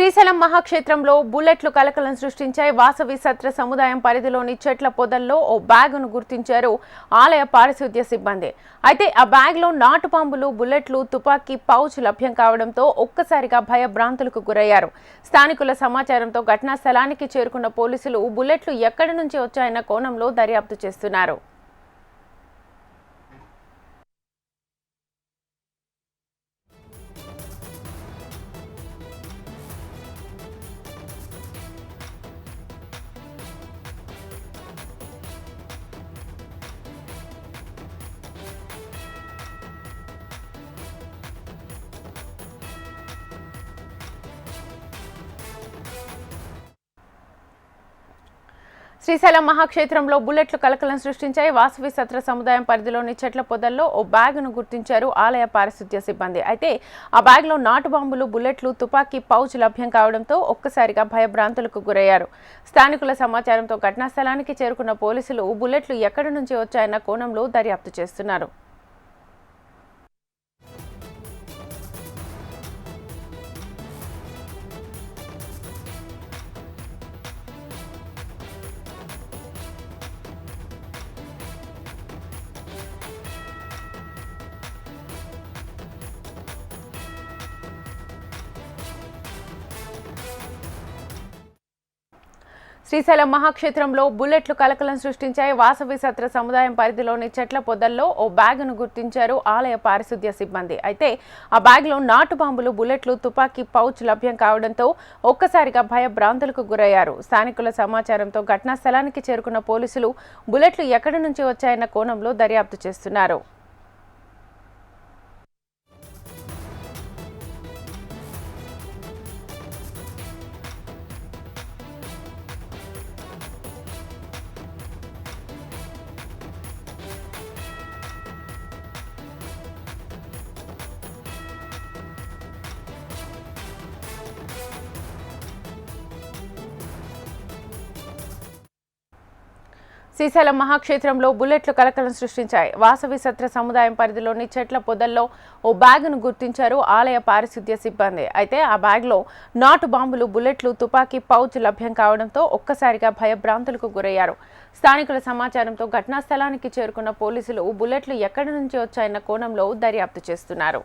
శ్రీశైలం మహాక్షేత్రంలో బుల్లెట్లు కలకలం సృష్టించాయి. వాసవి సత్ర సముదాయం పరిధిలోని చెట్ల పొదల్లో ఓ బ్యాగును గుర్తించారు ఆలయ పారిశుద్ధ్య సిబ్బంది. అయితే ఆ బ్యాగ్లో నాటుపాంబులు, బుల్లెట్లు, తుపాకీ పౌచ్ లభ్యం కావడంతో ఒక్కసారిగా భయభ్రాంతులకు గురయ్యారు. స్థానికుల సమాచారంతో ఘటనా స్థలానికి చేరుకున్న పోలీసులు బుల్లెట్లు ఎక్కడి నుంచి వచ్చాయన్న కోణంలో దర్యాప్తు చేస్తున్నారు. శ్రీశైలం మహాక్షేత్రంలో బుల్లెట్లు కలకలం సృష్టించాయి. వాసవి సత్ర సముదాయం పరిధిలోని చెట్ల పొదల్లో ఓ బ్యాగును గుర్తించారు ఆలయ పారిశుద్ధ్య సిబ్బంది. అయితే ఆ బ్యాగ్లో నాటుబాంబులు, బుల్లెట్లు, తుపాకీ పౌచ్ లభ్యం కావడంతో ఒక్కసారిగా భయభ్రాంతులకు గురయ్యారు. స్థానికుల సమాచారంతో ఘటనా స్థలానికి చేరుకున్న పోలీసులు బుల్లెట్లు ఎక్కడి నుంచి వచ్చాయన్న కోణంలో దర్యాప్తు చేస్తున్నారు. శ్రీశైలం మహాక్షేత్రంలో బుల్లెట్లు కలకలం సృష్టించాయి. వాసవి సత్ర సముదాయం పరిధిలోని చెట్ల పొదల్లో ఓ బ్యాగును గుర్తించారు ఆలయ పారిశుద్ధ్య సిబ్బంది. అయితే ఆ బ్యాగ్లో నాటుబాంబులు, బుల్లెట్లు, తుపాకీ పౌచ్ లభ్యం కావడంతో ఒక్కసారిగా భయభ్రాంతులకు గురయ్యారు. స్థానికుల సమాచారంతో ఘటనా స్థలానికి చేరుకున్న పోలీసులు బుల్లెట్లు ఎక్కడి నుంచి వచ్చాయన్న కోణంలో దర్యాప్తు చేస్తున్నారు. శ్రీశైలం మహాక్షేత్రంలో బుల్లెట్లు కలకలం సృష్టించాయి. వాసవి సత్ర సముదాయం పరిధిలోని చెట్ల పొదల్లో ఓ బ్యాగును గుర్తించారు ఆలయ పారిశుద్ధ్య సిబ్బంది. అయితే ఆ బ్యాగ్లో నాటు బాంబులు, బుల్లెట్లు, తుపాకీ పౌచ్ లభ్యం కావడంతో ఒక్కసారిగా భయభ్రాంతులకు గురయ్యారు. స్థానికుల సమాచారంతో ఘటనా స్థలానికి చేరుకున్న పోలీసులు బుల్లెట్లు ఎక్కడి నుంచి వచ్చాయన్న కోణంలో దర్యాప్తు చేస్తున్నారు.